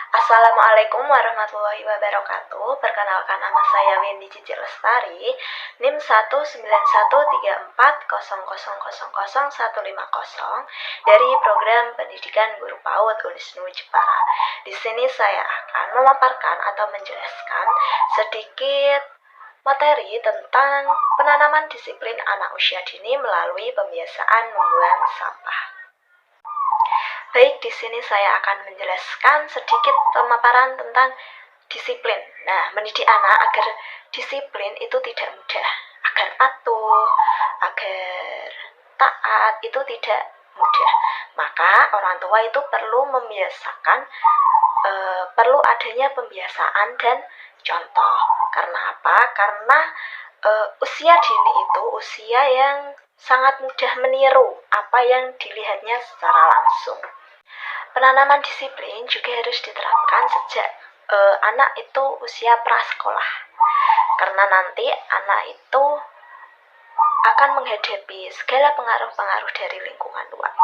Assalamualaikum warahmatullahi wabarakatuh. Perkenalkan, nama saya Wendy Cici Lestari, NIM 1913400000150 dari Program Pendidikan Guru PAUD Unisnu Jepara. Di sini saya akan memaparkan atau menjelaskan sedikit materi tentang penanaman disiplin anak usia dini melalui pembiasaan membuang sampah. Baik, di sini saya akan menjelaskan sedikit pemaparan tentang disiplin. Nah, mendidik anak agar disiplin itu tidak mudah, agar patuh, agar taat itu tidak mudah. Maka orang tua itu perlu membiasakan, perlu adanya pembiasaan dan contoh. Karena apa? Karena usia dini itu usia yang sangat mudah meniru apa yang dilihatnya secara langsung. Penanaman disiplin juga harus diterapkan sejak anak itu usia prasekolah, karena nanti anak itu akan menghadapi segala pengaruh-pengaruh dari lingkungan luar.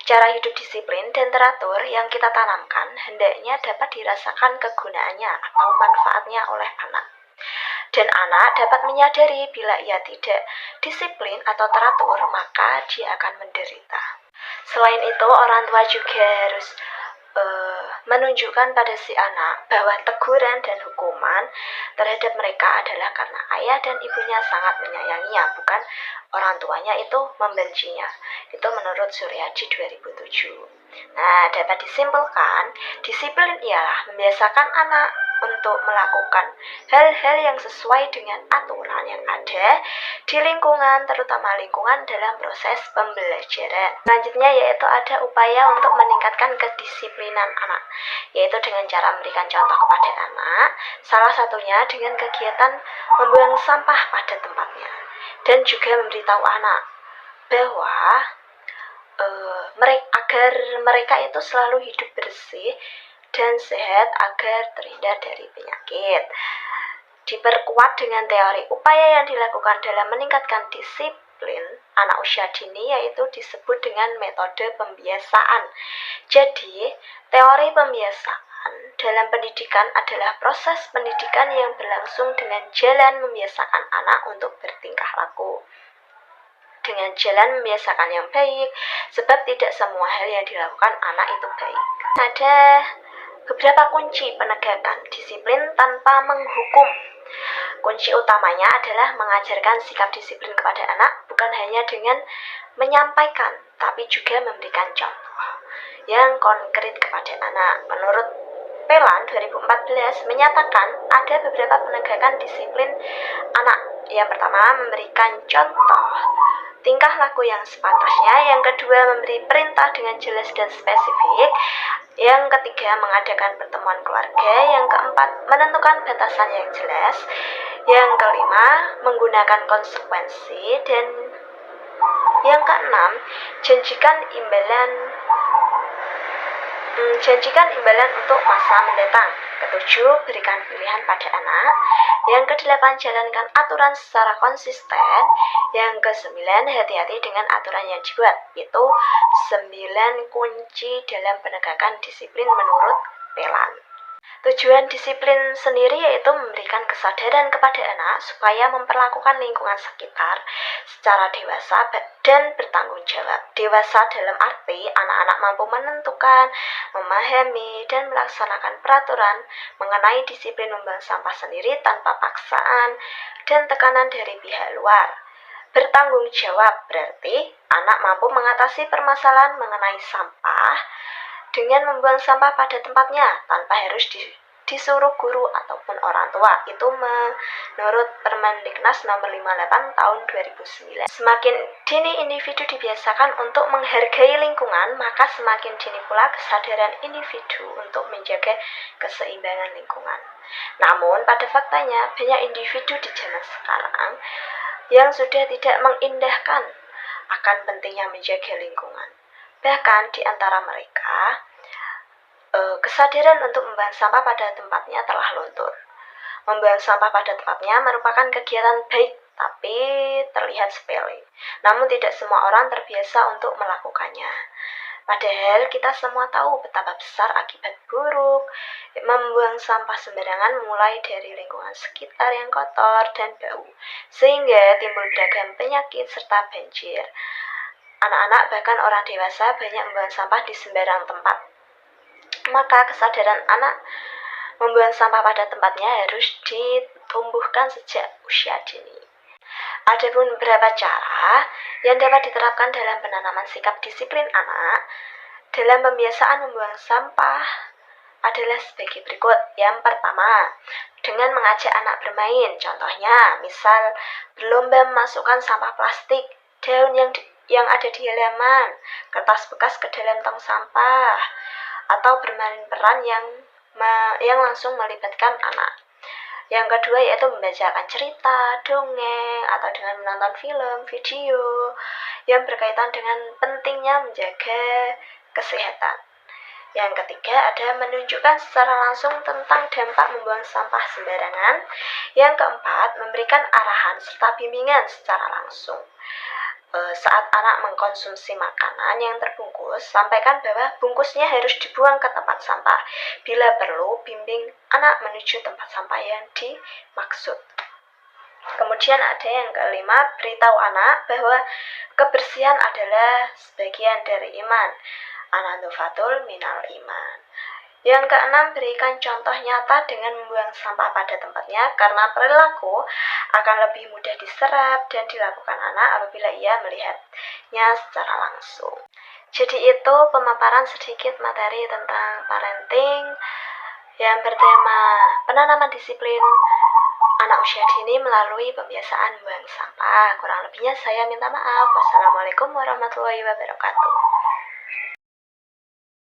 Cara hidup disiplin dan teratur yang kita tanamkan hendaknya dapat dirasakan kegunaannya atau manfaatnya oleh anak. Dan anak dapat menyadari bila ia tidak disiplin atau teratur, maka dia akan menderita. Selain itu, orang tua juga harus menunjukkan pada si anak bahwa teguran dan hukuman terhadap mereka adalah karena ayah dan ibunya sangat menyayanginya, bukan orang tuanya itu membencinya. Itu menurut Suryadi 2007. Nah, dapat disimpulkan, disiplin ialah membiasakan anak untuk melakukan hal-hal yang sesuai dengan aturan yang ada di lingkungan, terutama lingkungan dalam proses pembelajaran. Selanjutnya yaitu ada upaya untuk meningkatkan kedisiplinan anak, yaitu dengan cara memberikan contoh kepada anak, salah satunya dengan kegiatan membuang sampah pada tempatnya, dan juga memberitahu anak bahwa agar mereka itu selalu hidup bersih dan sehat agar terhindar dari penyakit. Diperkuat dengan teori upaya yang dilakukan dalam meningkatkan disiplin anak usia dini, yaitu disebut dengan metode pembiasaan. Jadi, teori pembiasaan dalam pendidikan adalah proses pendidikan yang berlangsung dengan jalan membiasakan anak untuk bertingkah laku dengan jalan membiasakan yang baik, sebab tidak semua hal yang dilakukan anak itu baik. Ada beberapa kunci penegakan disiplin tanpa menghukum. Kunci utamanya adalah mengajarkan sikap disiplin kepada anak bukan hanya dengan menyampaikan, tapi juga memberikan contoh yang konkret kepada anak. Menurut Pelan 2014 menyatakan ada beberapa penegakan disiplin anak. Yang pertama, memberikan contoh tingkah laku yang sepantasnya. Yang kedua, memberi perintah dengan jelas dan spesifik. Yang ketiga, mengadakan pertemuan keluarga. Yang keempat, menentukan batasan yang jelas. Yang kelima, menggunakan konsekuensi. Dan yang keenam, janjikan imbalan untuk masa mendatang. Ketujuh, berikan pilihan pada anak. Yang kedelapan, jalankan aturan secara konsisten. Yang kesembilan, hati-hati dengan aturan yang dibuat. Itu 9 kunci dalam penegakan disiplin menurut Pelan. Tujuan disiplin sendiri yaitu memberikan kesadaran kepada anak supaya memperlakukan lingkungan sekitar secara dewasa dan bertanggung jawab. Dewasa dalam arti anak-anak mampu menentukan, memahami, dan melaksanakan peraturan mengenai disiplin membuang sampah sendiri tanpa paksaan dan tekanan dari pihak luar. Bertanggung jawab berarti anak mampu mengatasi permasalahan mengenai sampah dengan membuang sampah pada tempatnya tanpa harus disuruh guru ataupun orang tua. Itu menurut Permendiknas nomor 58 tahun 2009. Semakin dini individu dibiasakan untuk menghargai lingkungan, maka semakin dini pula kesadaran individu untuk menjaga keseimbangan lingkungan. Namun pada faktanya banyak individu di zaman sekarang yang sudah tidak mengindahkan akan pentingnya menjaga lingkungan. Bahkan di antara mereka, kesadaran untuk membuang sampah pada tempatnya telah luntur. Membuang sampah pada tempatnya merupakan kegiatan baik, tapi terlihat sepele. Namun tidak semua orang terbiasa untuk melakukannya. Padahal kita semua tahu betapa besar akibat buruk membuang sampah sembarangan, mulai dari lingkungan sekitar yang kotor dan bau, sehingga timbul beragam penyakit serta banjir. Anak-anak bahkan orang dewasa banyak membuang sampah di sembarang tempat. Maka kesadaran anak membuang sampah pada tempatnya harus ditumbuhkan sejak usia dini. Adapun beberapa cara yang dapat diterapkan dalam penanaman sikap disiplin anak dalam pembiasaan membuang sampah adalah sebagai berikut. Yang pertama, dengan mengajak anak bermain. Contohnya, misal berlomba memasukkan sampah plastik, daun yang ada di halaman, kertas bekas ke dalam tong sampah, atau bermain peran yang langsung melibatkan anak. Yang kedua yaitu membacakan cerita, dongeng, atau dengan menonton film, video yang berkaitan dengan pentingnya menjaga kesehatan. Yang ketiga ada menunjukkan secara langsung tentang dampak membuang sampah sembarangan. Yang keempat, memberikan arahan serta bimbingan secara langsung. Saat anak mengkonsumsi makanan yang terbungkus, sampaikan bahwa bungkusnya harus dibuang ke tempat sampah. Bila perlu, bimbing anak menuju tempat sampah yang dimaksud. Kemudian ada yang kelima, beritahu anak bahwa kebersihan adalah sebagian dari iman. An-nadzafatul minal iman. Yang keenam, berikan contoh nyata dengan membuang sampah pada tempatnya, karena perilaku akan lebih mudah diserap dan dilakukan anak apabila ia melihatnya secara langsung. Jadi itu pemaparan sedikit materi tentang parenting yang bertema penanaman disiplin anak usia dini melalui pembiasaan buang sampah. Kurang lebihnya saya minta maaf. Wassalamualaikum warahmatullahi wabarakatuh.